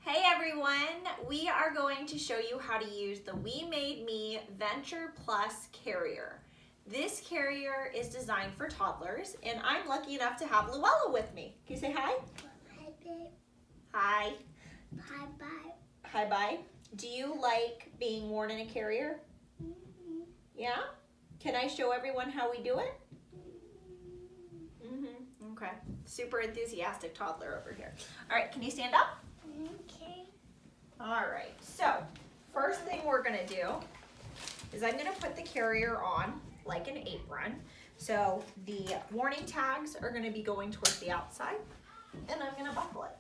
Hey everyone, we are going to show you how to use the We Made Me Venture Plus carrier. This carrier is designed for toddlers and I'm lucky enough to have Luella with me. Can you say hi? Hi, babe. Hi. Bye, bye. Hi, bye. Do you like being worn in a carrier? Mm-hmm. Yeah? Can I show everyone how we do it? Okay. Super enthusiastic toddler over here. All right, can you stand up? Okay. All right, so first thing we're gonna do is I'm gonna put the carrier on like an apron. So the warning tags are gonna be going towards the outside and I'm gonna buckle it.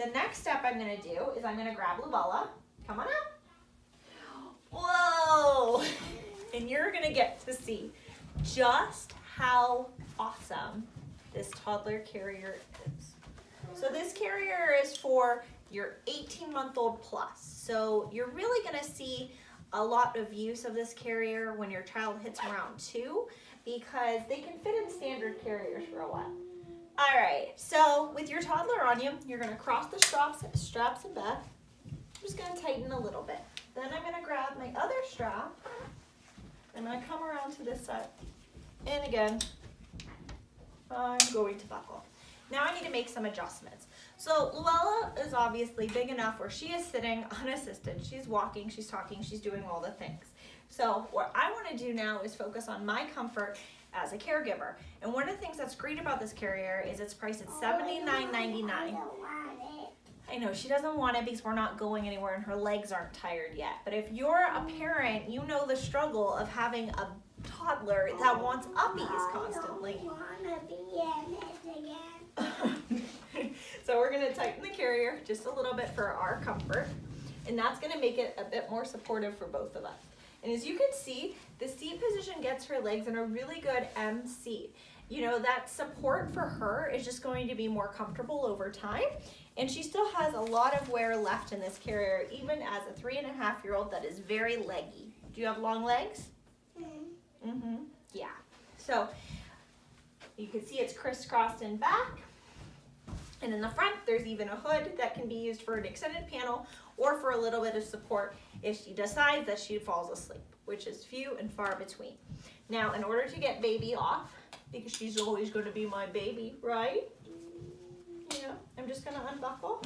The next step I'm gonna do is I'm gonna grab Luella. Come on up. Whoa! And you're gonna get to see just how awesome this toddler carrier is. So this carrier is for your 18-month-old plus. So you're really gonna see a lot of use of this carrier when your child hits around 2 because they can fit in standard carriers for a while. All right, so with your toddler on you, you're gonna cross the straps and back. I'm just gonna tighten a little bit. Then I'm gonna grab my other strap. I'm gonna come around to this side. And again, I'm going to buckle. Now I need to make some adjustments. So Luella is obviously big enough where she is sitting unassisted. She's walking, she's talking, she's doing all the things. So what I want to do now is focus on my comfort as a caregiver. And one of the things that's great about this carrier is it's priced at $79.99. I don't want it. I know she doesn't want it because we're not going anywhere and her legs aren't tired yet. But if you're a parent, you know the struggle of having a toddler that wants uppies constantly. I don't want to be in it again. So we're gonna tighten the carrier just a little bit for our comfort, and that's gonna make it a bit more supportive for both of us. And as you can see, the seat position gets her legs in a really good M seat. You know, that support for her is just going to be more comfortable over time, and she still has a lot of wear left in this carrier, even as a 3.5-year-old that is very leggy. Do you have long legs? Yeah. So you can see it's crisscrossed in back. And in the front, there's even a hood that can be used for an extended panel or for a little bit of support if she decides that she falls asleep, which is few and far between. Now, in order to get baby off, because she's always going to be my baby, right? Yeah, I'm just going to unbuckle.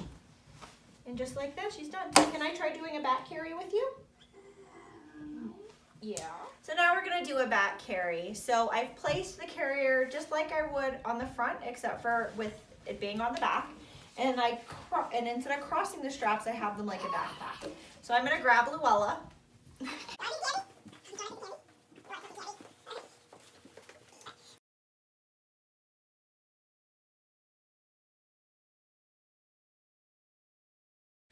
And just like that, she's done. Can I try doing a back carry with you? Yeah. So now we're going to do a back carry. So I've placed the carrier just like I would on the front, except for with it being on the back, and instead of crossing the straps, I have them like a backpack. So I'm gonna grab Luella.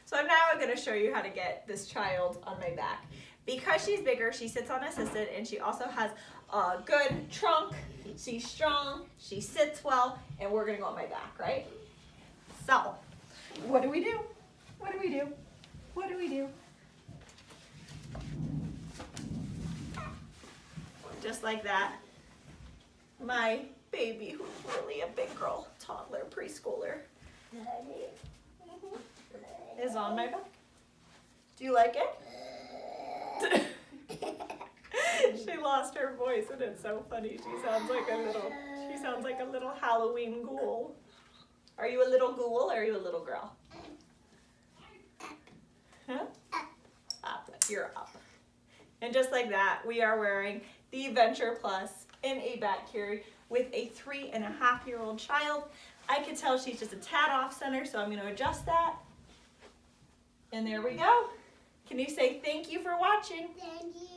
So now I'm gonna show you how to get this child on my back. Because she's bigger, she sits unassisted, and she also has a good trunk. She's strong, she sits well, and we're gonna go on my back, right? So, what do we do? What do we do? What do we do? Just like that, my baby, who's really a big girl, toddler, preschooler, is on my back. Do you like it? She lost her voice and it's so funny. She sounds like a little Halloween ghoul. Are you a little ghoul or are you a little girl? Huh? Up. You're up. And just like that, we are wearing the Venture Plus in a back carry with a 3.5-year-old child. I can tell she's just a tad off center, so I'm going to adjust that. And there we go. Can you say thank you for watching? Thank you.